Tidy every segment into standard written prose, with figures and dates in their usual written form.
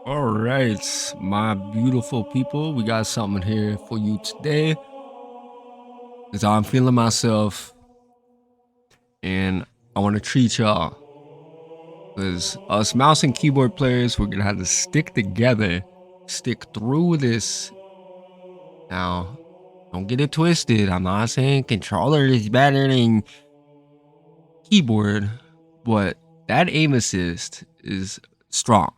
All right, my beautiful people, we got something here for you today because I'm feeling myself and I want to treat y'all because us mouse and keyboard players, we're going to have to stick together, stick through this. Now, don't get it twisted. I'm not saying controller is better than keyboard, but that aim assist is strong.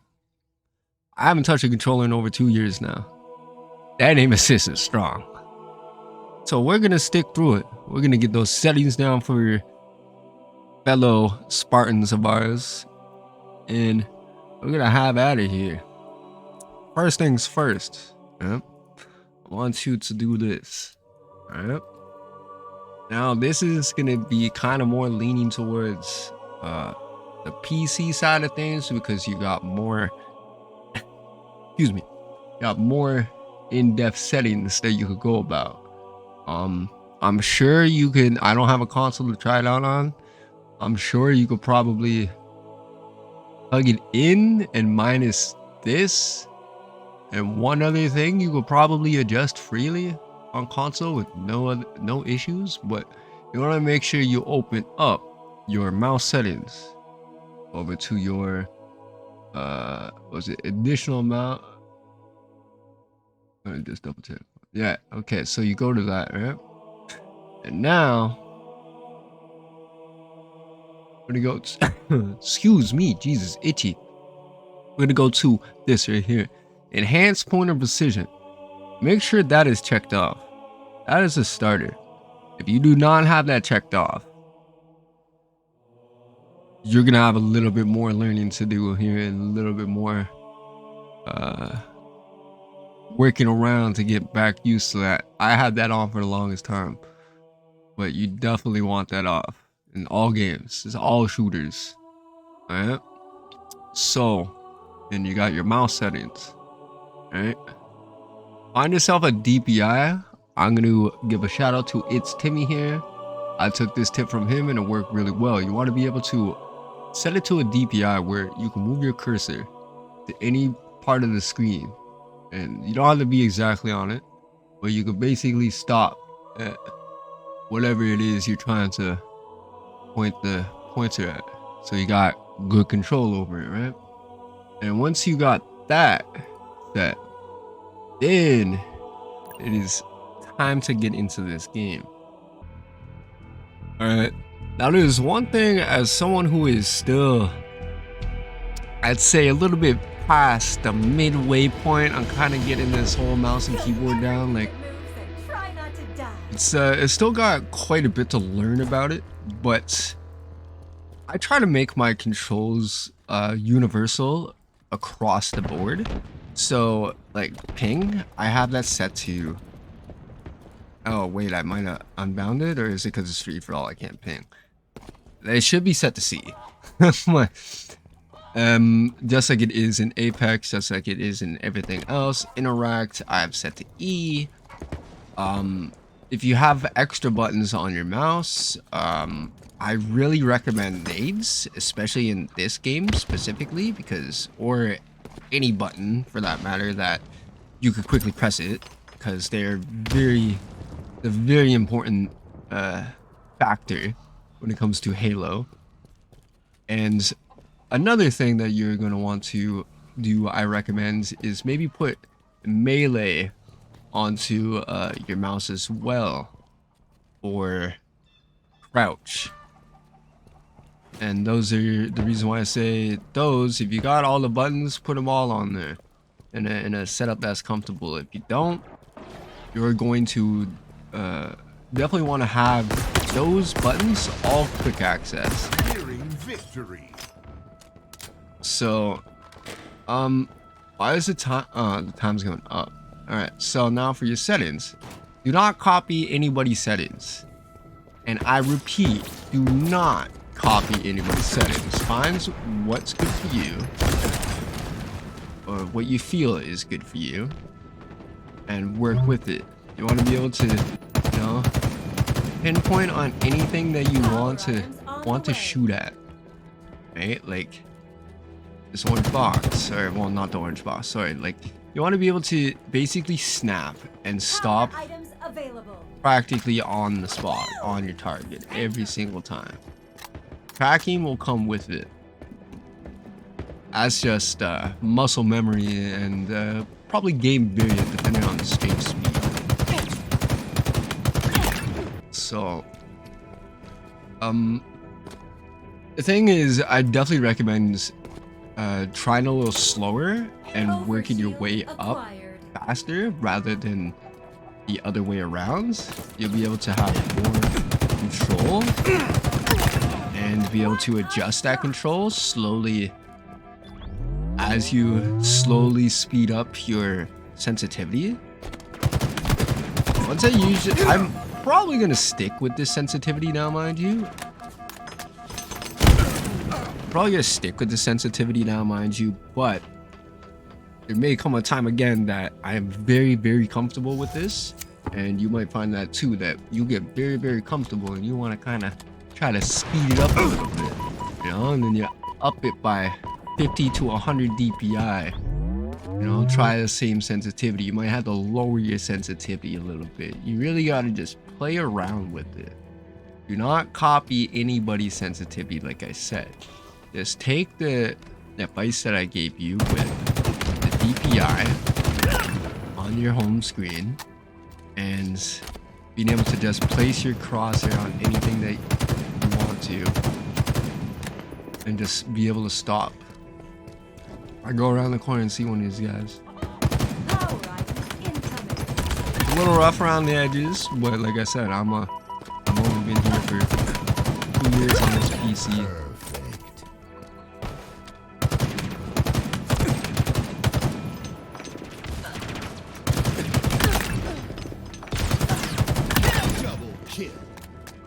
I haven't touched a controller in over 2 years now. That aim assist is strong. So we're gonna stick through it. We're gonna get those settings down for your fellow Spartans of ours, and we're gonna have at it here. First things first. Yep. I want you to do this. Alright. Now this is gonna be kind of more leaning towards the PC side of things because you got more excuse me, got more in-depth settings that you could go about. I'm sure you can. I don't have a console to try it out on. I'm sure you could probably plug it in and minus this and one other thing you could probably adjust freely on console with no issues. But you want to make sure you open up your mouse settings over to your was it additional mouse? Let me just double check. Yeah, okay, so you go to that, right? And now we're gonna go excuse me, Jesus, itchy. We're gonna go to this right here. Enhanced pointer precision. Make sure that is checked off. That is a starter. If you do not have that checked off, you're gonna have a little bit more learning to do here and a little bit more working around to get back used to that. I had that on for the longest time, but you definitely want that off in all games. It's all shooters. Alright. So then you got your mouse settings. Alright. Find yourself a DPI. I'm going to give a shout out to It's Timmy here. I took this tip from him and it worked really well. You want to be able to set it to a DPI where you can move your cursor to any part of the screen. And you don't have to be exactly on it, but you can basically stop at whatever it is you're trying to point the pointer at. So you got good control over it, right? And once you got that set, then it is time to get into this game. All right. Now there's one thing as someone who is still, I'd say a little bit past the midway point on kind of getting this whole mouse and keyboard down. Like it's still got quite a bit to learn about it, but I try to make my controls universal across the board. So like ping, I have that set to, oh wait, I might have unbounded, or is it because it's free for all I can't ping? It should be set to C. Just like it is in Apex, just like it is in everything else. Interact, I've set to E. If you have extra buttons on your mouse, I really recommend nades, especially in this game specifically, because, or any button for that matter, that you could quickly press it, because they're a very important factor when it comes to Halo. And another thing that you're going to want to do, I recommend, is maybe put melee onto your mouse as well, or crouch. And those are the reason why I say those. If you got all the buttons, put them all on there in a setup that's comfortable. If you don't, you're going to definitely want to have those buttons all quick access. Victory. So why is the time the time's going up? All right, so now for your settings, do not copy anybody's settings, and I repeat, do not copy anybody's settings. Find what's good for you, or what you feel is good for you, and work with it. You want to be able to, you know, pinpoint on anything that you want to shoot at, right? Like this orange box, or well, not the orange box, sorry, like you want to be able to basically snap and stop practically on the spot on your target every single time. Tracking will come with it. That's just muscle memory and probably game variant depending on the stream speed. So the thing is, I definitely recommend trying a little slower and working your way up faster rather than the other way around. You'll be able to have more control and be able to adjust that control slowly as you slowly speed up your sensitivity. Once I use it, I'm probably gonna stick with this sensitivity now, mind you. Probably gonna stick with the sensitivity now, mind you, but there may come a time again that I am very, very comfortable with this, and you might find that too, that you get very, very comfortable and you want to kind of try to speed it up a little bit, you know, and then you up it by 50 to 100 DPI, you know, try the same sensitivity. You might have to lower your sensitivity a little bit. You really got to just play around with it. Do not copy anybody's sensitivity, like I said. Just take the advice that I gave you with the DPI on your home screen and being able to just place your crosshair on anything that you want to and just be able to stop. I go around the corner and see one of these guys. It's a little rough around the edges, but like I said, I've only been here for 2 years on this PC.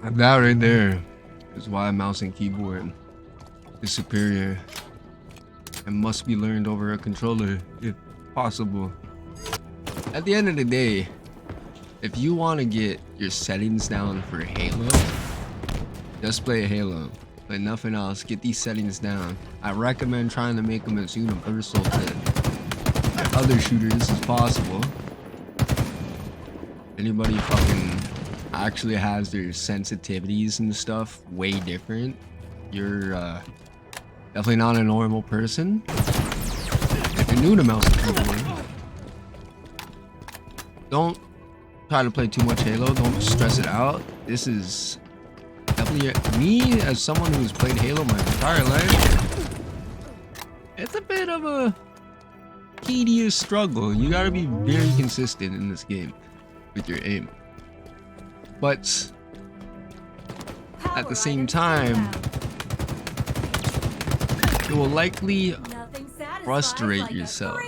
And that right there is why mouse and keyboard is superior and must be learned over a controller if possible. At the end of the day, if you want to get your settings down for Halo, just play Halo. But nothing else, get these settings down. I recommend trying to make them as universal to other shooters as possible. Anybody fucking actually has their sensitivities and stuff way different, you're definitely not a normal person. If you're new to mouse and keyboard, don't try to play too much Halo. Don't stress it out. This is definitely me as someone who's played Halo my entire life. It's a bit of a tedious struggle. You gotta be very consistent in this game with your aim. But at the same time, it will likely frustrate yourself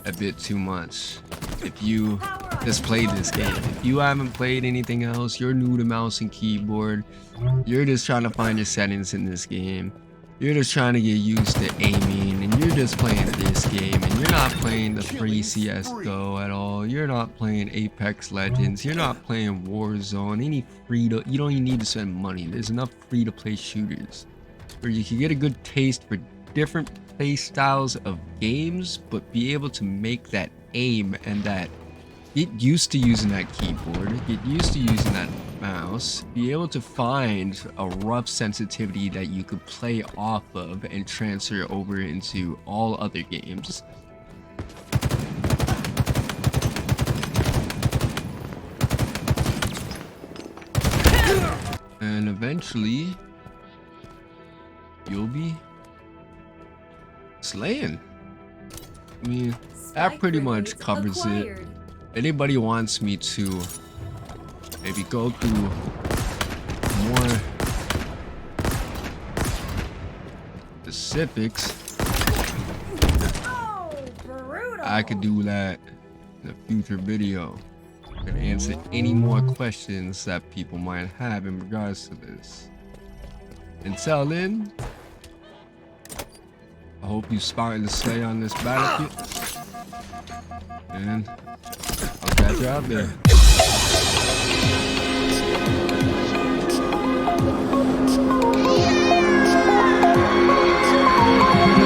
a bit too much if you just play this game. If you haven't played anything else, you're new to mouse and keyboard, you're just trying to find your settings in this game, you're just trying to get used to aiming, and you're just playing this game, and you're not playing the free CSGO at all, you're not playing Apex Legends, you're not playing Warzone, you don't even need to spend money. There's enough free-to-play shooters where you can get a good taste for different play styles of games, but be able to make that aim and that get used to using that keyboard, get used to using that mouse, be able to find a rough sensitivity that you could play off of and transfer over into all other games. And eventually you'll be slaying. I mean, that pretty much covers it. Anybody wants me to maybe go through more specifics, I could do that in a future video and answer any more questions that people might have in regards to this. Until then, I hope you starting to stay on this battlefield, and I'll catch you out there.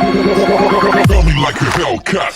Feel me like a Hellcat.